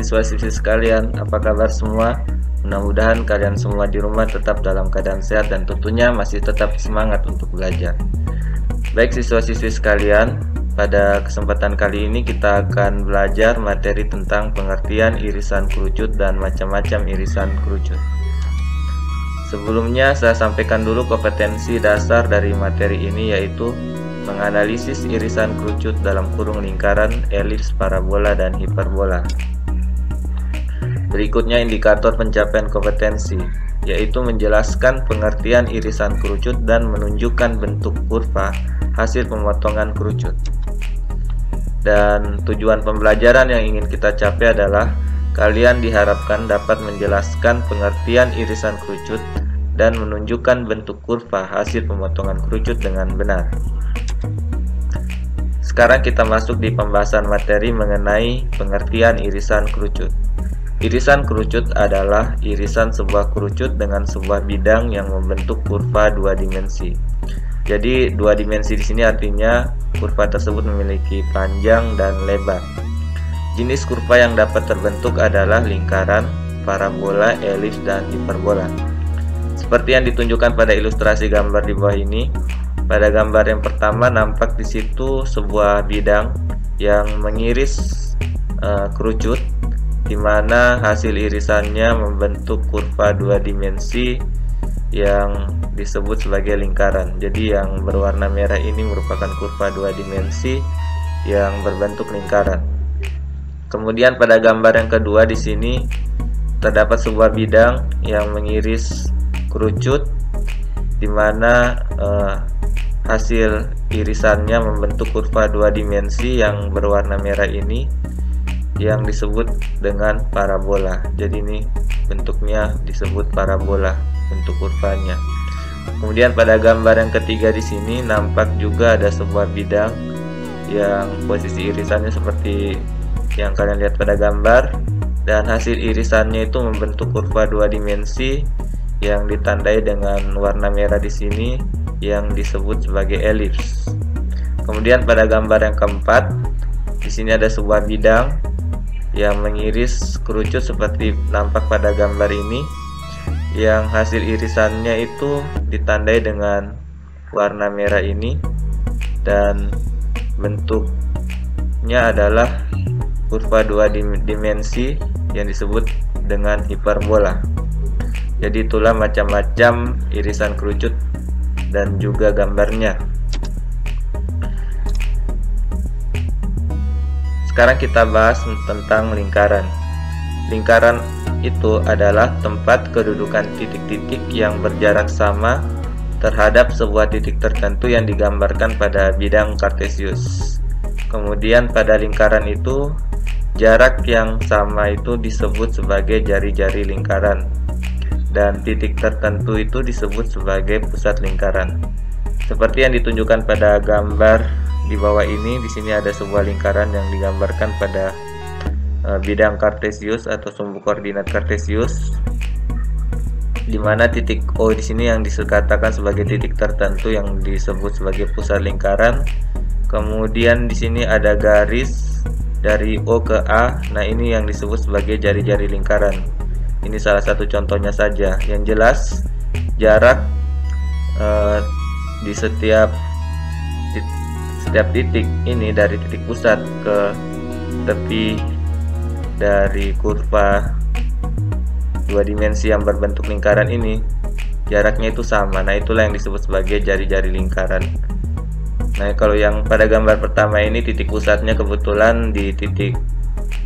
siswa-siswi sekalian, apa kabar semua? Mudah-mudahan kalian semua di rumah tetap dalam keadaan sehat dan tentunya masih tetap semangat untuk belajar. Baik siswa-siswi sekalian, pada kesempatan kali ini kita akan belajar materi tentang pengertian irisan kerucut dan macam-macam irisan kerucut. Sebelumnya saya sampaikan dulu kompetensi dasar dari materi ini, yaitu menganalisis irisan kerucut dalam kurung lingkaran, elips, parabola, dan hiperbola. Berikutnya indikator pencapaian kompetensi, yaitu menjelaskan pengertian irisan kerucut dan menunjukkan bentuk kurva hasil pemotongan kerucut. Dan tujuan pembelajaran yang ingin kita capai adalah kalian diharapkan dapat menjelaskan pengertian irisan kerucut dan menunjukkan bentuk kurva hasil pemotongan kerucut dengan benar. Sekarang kita masuk di pembahasan materi mengenai pengertian irisan kerucut. Irisan kerucut adalah irisan sebuah kerucut dengan sebuah bidang yang membentuk kurva dua dimensi. Jadi dua dimensi di sini artinya kurva tersebut memiliki panjang dan lebar. Jenis kurva yang dapat terbentuk adalah lingkaran, parabola, elips, dan hiperbola. Seperti yang ditunjukkan pada ilustrasi gambar di bawah ini. Pada gambar yang pertama nampak di situ sebuah bidang yang mengiris kerucut, di mana hasil irisannya membentuk kurva dua dimensi yang disebut sebagai lingkaran. Jadi yang berwarna merah ini merupakan kurva dua dimensi yang berbentuk lingkaran. Kemudian pada gambar yang kedua di sini terdapat sebuah bidang yang mengiris kerucut, di mana hasil irisannya membentuk kurva dua dimensi yang berwarna merah ini yang disebut dengan parabola. Jadi ini bentuknya disebut parabola, bentuk kurvanya. Kemudian pada gambar yang ketiga di sini nampak juga ada sebuah bidang yang posisi irisannya seperti yang kalian lihat pada gambar, dan hasil irisannya itu membentuk kurva dua dimensi yang ditandai dengan warna merah di sini yang disebut sebagai elips. Kemudian pada gambar yang keempat di sini ada sebuah bidang yang mengiris kerucut seperti nampak pada gambar ini, yang hasil irisannya itu ditandai dengan warna merah ini dan bentuknya adalah kurva dua dimensi yang disebut dengan hiperbola. Jadi itulah macam-macam irisan kerucut dan juga gambarnya. Sekarang kita bahas tentang lingkaran. Lingkaran itu adalah tempat kedudukan titik-titik yang berjarak sama terhadap sebuah titik tertentu yang digambarkan pada bidang kartesius. Kemudian pada lingkaran itu, jarak yang sama itu disebut sebagai jari-jari lingkaran, dan titik tertentu itu disebut sebagai pusat lingkaran. Seperti yang ditunjukkan pada gambar di bawah ini, di sini ada sebuah lingkaran yang digambarkan pada bidang kartesius atau sumbu koordinat kartesius, di mana titik O di sini yang dikatakan sebagai titik tertentu yang disebut sebagai pusat lingkaran. Kemudian di sini ada garis dari O ke A. Nah, ini yang disebut sebagai jari-jari lingkaran. Ini salah satu contohnya saja. Yang jelas jarak di setiap titik ini dari titik pusat ke tepi dari kurva dua dimensi yang berbentuk lingkaran ini, jaraknya itu sama. Nah, itulah yang disebut sebagai jari-jari lingkaran. Nah, kalau yang pada gambar pertama ini titik pusatnya kebetulan di titik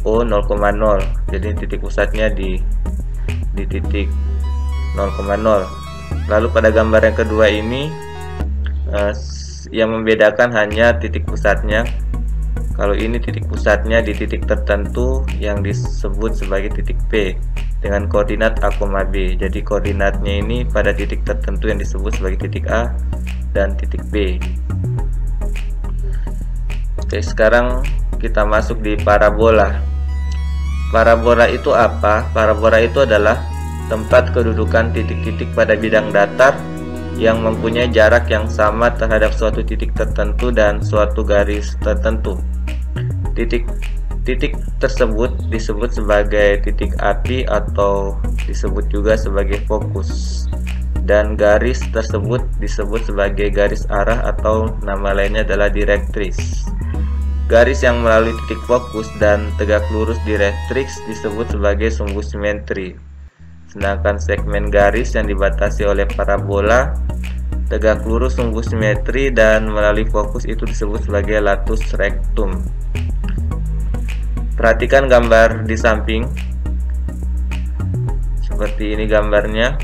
O 0,0. Jadi titik pusatnya di titik 0,0. Lalu pada gambar yang kedua ini yang membedakan hanya titik pusatnya. Kalau ini titik pusatnya di titik tertentu yang disebut sebagai titik P dengan koordinat A, B. Jadi koordinatnya ini pada titik tertentu yang disebut sebagai titik A dan titik B. Oke, sekarang kita masuk di parabola. Parabola itu apa? Parabola itu adalah tempat kedudukan titik-titik pada bidang datar yang mempunyai jarak yang sama terhadap suatu titik tertentu dan suatu garis tertentu. Titik Titik tersebut disebut sebagai titik api atau disebut juga sebagai fokus, dan garis tersebut disebut sebagai garis arah atau nama lainnya adalah direktris. Garis yang melalui titik fokus dan tegak lurus direktrix disebut sebagai sumbu simetri. Sedangkan segmen garis yang dibatasi oleh parabola, tegak lurus sumbu simetri dan melalui fokus itu disebut sebagai latus rectum. Perhatikan gambar di samping. Seperti ini gambarnya.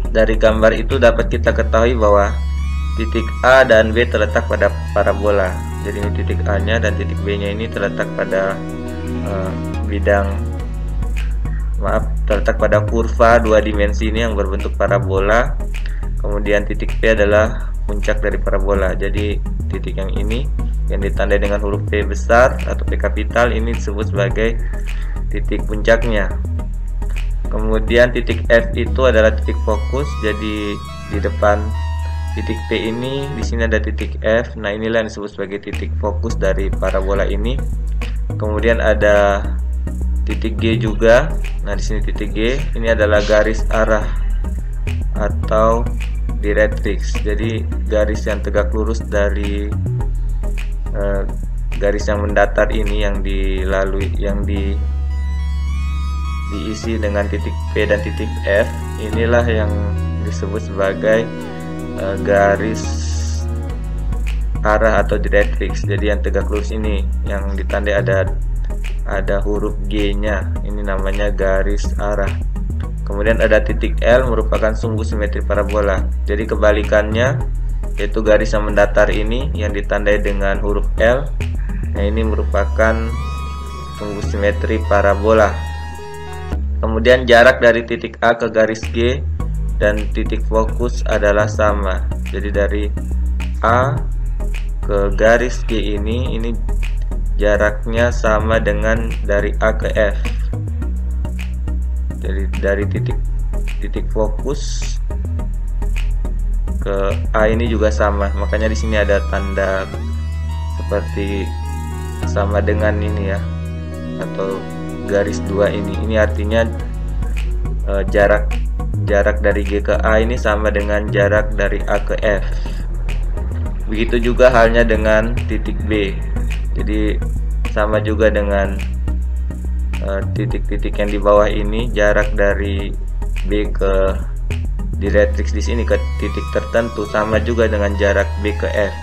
Dari gambar itu dapat kita ketahui bahwa titik A dan B terletak pada parabola. Jadi ini titik A nya dan titik B nya ini terletak pada terletak pada kurva 2 dimensi ini yang berbentuk parabola. Kemudian titik P adalah puncak dari parabola. Jadi titik yang ini yang ditandai dengan huruf P besar atau P kapital ini disebut sebagai titik puncaknya. Kemudian titik F itu adalah titik fokus. Jadi di depan titik P ini di sini ada titik F. Nah, inilah yang disebut sebagai titik fokus dari parabola ini. Kemudian ada titik G juga. Nah, di sini titik G ini adalah garis arah atau direktrix. Jadi garis yang tegak lurus dari garis yang mendatar ini yang dilalui, yang diisi dengan titik P dan titik F, inilah yang disebut sebagai garis arah atau direktrix. Jadi yang tegak lurus ini yang ditandai ada huruf G nya, ini namanya garis arah. Kemudian ada titik L merupakan sumbu simetri parabola. Jadi kebalikannya, yaitu garis yang mendatar ini yang ditandai dengan huruf L. Nah, ini merupakan sumbu simetri parabola. Kemudian jarak dari titik A ke garis G dan titik fokus adalah sama. Jadi dari A ke garis G ini jaraknya sama dengan dari A ke F. Jadi dari titik fokus ke A ini juga sama. Makanya di sini ada tanda seperti sama dengan ini ya, atau garis 2 ini. Ini artinya jarak dari G ke A ini sama dengan jarak dari A ke F. Begitu juga halnya dengan titik B. Jadi sama juga dengan titik-titik yang di bawah ini, jarak dari B ke direktrix di sini ke titik tertentu sama juga dengan jarak B ke F.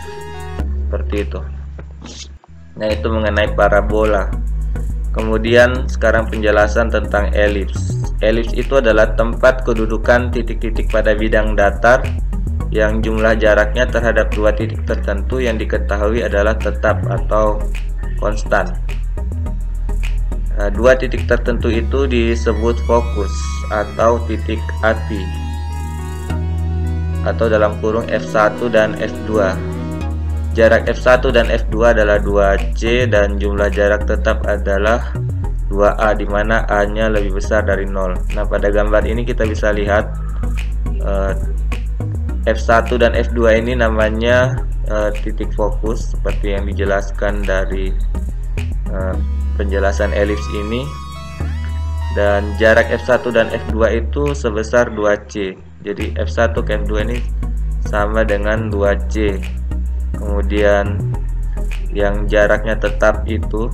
Seperti itu. Nah, itu mengenai parabola. Kemudian sekarang penjelasan tentang elips. Elips itu adalah tempat kedudukan titik-titik pada bidang datar yang jumlah jaraknya terhadap dua titik tertentu yang diketahui adalah tetap atau konstan. Dua titik tertentu itu disebut fokus atau titik api, atau dalam kurung F1 dan F2. Jarak F1 dan F2 adalah 2C dan jumlah jarak tetap adalah 2A, di mana A-nya lebih besar dari 0. Nah, pada gambar ini kita bisa lihat F1 dan F2 ini namanya titik fokus seperti yang dijelaskan dari penjelasan elips ini, dan jarak F1 dan F2 itu sebesar 2C. Jadi F1 ke F2 ini sama dengan 2C. Kemudian yang jaraknya tetap itu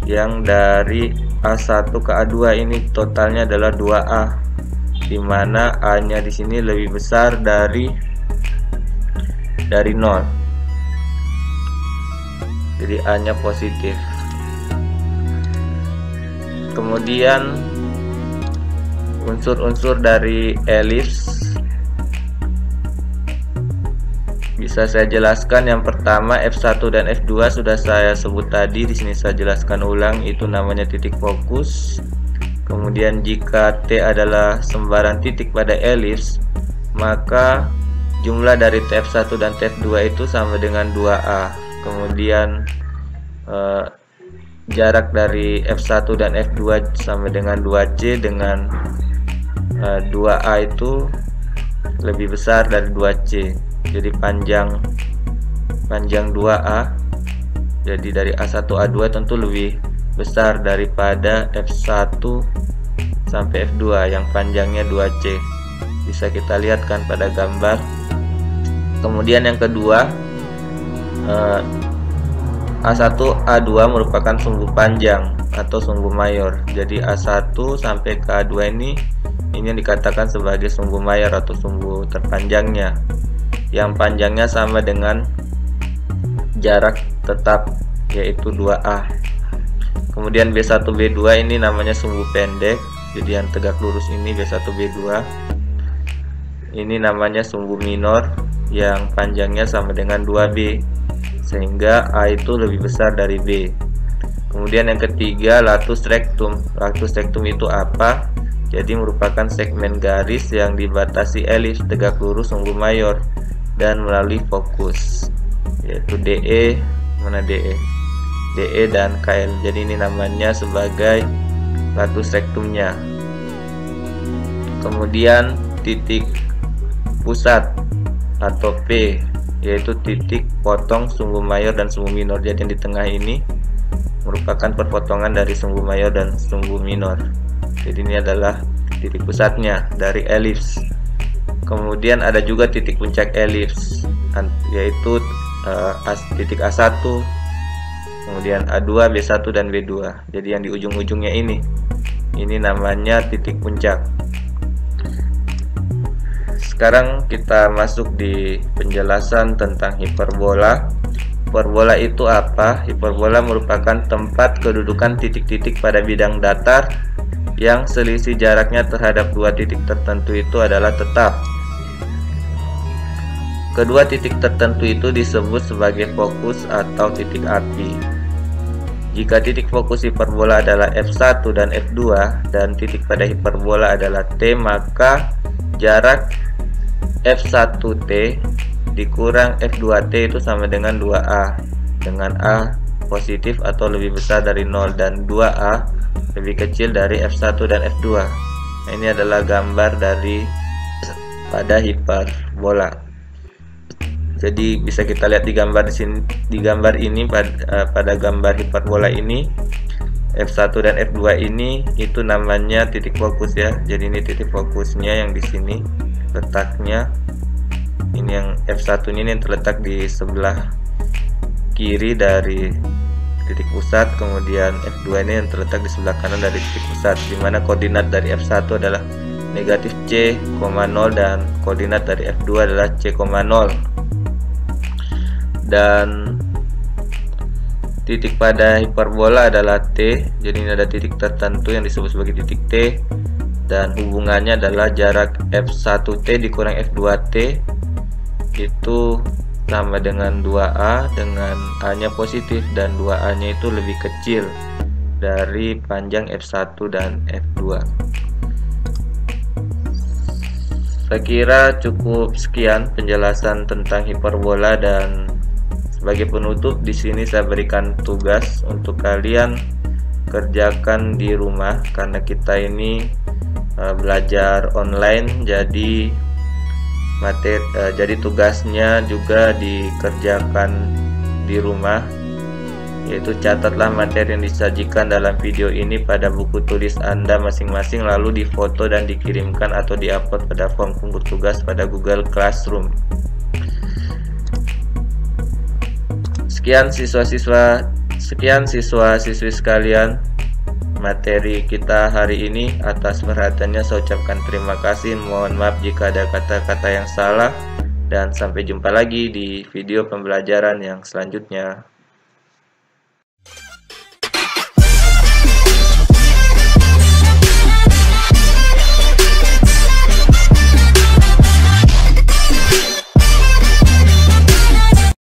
yang dari A1 ke A2 ini totalnya adalah 2A, di mana A-nya di sini lebih besar dari 0. Jadi A-nya positif. Kemudian unsur-unsur dari elips bisa saya jelaskan. Yang pertama, F1 dan F2 sudah saya sebut tadi, di sini saya jelaskan ulang, itu namanya titik fokus. Kemudian jika T adalah sembarang titik pada elips, maka jumlah dari TF1 dan TF2 itu sama dengan 2A. Kemudian jarak dari F1 dan F2 sama dengan 2C, dengan 2A itu lebih besar dari 2C. Jadi panjang 2A Jadi dari A1 A2 tentu lebih besar daripada F1 sampai F2 yang panjangnya 2C. Bisa kita lihat kan pada gambar. Kemudian yang kedua, A1 A2 merupakan sumbu panjang atau sumbu mayor. Jadi A1 sampai ke A2 ini yang dikatakan sebagai sumbu mayor atau sumbu terpanjangnya, yang panjangnya sama dengan jarak tetap, yaitu 2A. Kemudian B1 B2 ini namanya sumbu pendek, jadi yang tegak lurus ini B1 B2. Ini namanya sumbu minor yang panjangnya sama dengan 2B, sehingga A itu lebih besar dari B. Kemudian yang ketiga, latus rectum. Latus rectum itu apa? Jadi merupakan segmen garis yang dibatasi elips tegak lurus sumbu mayor dan melalui fokus, yaitu DE, mana DE? DE dan KL. Jadi ini namanya sebagai latus rectumnya. Kemudian titik pusat atau P, yaitu titik potong sumbu mayor dan sumbu minor. Jadi yang di tengah ini merupakan perpotongan dari sumbu mayor dan sumbu minor. Jadi ini adalah titik pusatnya dari elips. Kemudian ada juga titik puncak elips, yaitu titik A1, kemudian A2, B1 dan B2. Jadi yang di ujung-ujungnya ini namanya titik puncak. Sekarang kita masuk di penjelasan tentang hiperbola. Hiperbola itu apa? Hiperbola merupakan tempat kedudukan titik-titik pada bidang datar yang selisih jaraknya terhadap dua titik tertentu itu adalah tetap. Kedua titik tertentu itu disebut sebagai fokus atau titik api. Jika titik fokus hiperbola adalah F1 dan F2 dan titik pada hiperbola adalah T, maka jarak F1T dikurang F2T itu sama dengan 2A, dengan A positif atau lebih besar dari 0 dan 2A lebih kecil dari F1 dan F2. Nah, ini adalah gambar dari pada hiperbola. Jadi bisa kita lihat di gambar di sini, di gambar ini pada gambar hiperbola ini F1 dan F2 ini itu namanya titik fokus ya. Jadi ini titik fokusnya yang di sini letaknya. Ini yang F1 ini yang terletak di sebelah kiri dari titik pusat, kemudian F2 ini yang terletak di sebelah kanan dari titik pusat, di mana koordinat dari F1 adalah negatif C, 0 dan koordinat dari F2 adalah C, 0. Dan titik pada hiperbola adalah T. Jadi ini ada titik tertentu yang disebut sebagai titik T, dan hubungannya adalah jarak F1T dikurang F2T itu sama dengan 2A, dengan A nya positif dan 2A nya itu lebih kecil dari panjang F1 dan F2. Saya kira cukup sekian penjelasan tentang hiperbola, dan sebagai penutup di sini saya berikan tugas untuk kalian kerjakan di rumah, karena kita ini belajar online, jadi jadi tugasnya juga dikerjakan di rumah, yaitu catatlah materi yang disajikan dalam video ini pada buku tulis Anda masing-masing, lalu difoto dan dikirimkan atau diupload pada form kumpul tugas pada Google Classroom. Sekian siswa-siswi sekalian, materi kita hari ini. Atas perhatiannya saya ucapkan terima kasih. Mohon maaf jika ada kata-kata yang salah, dan sampai jumpa lagi di video pembelajaran yang selanjutnya.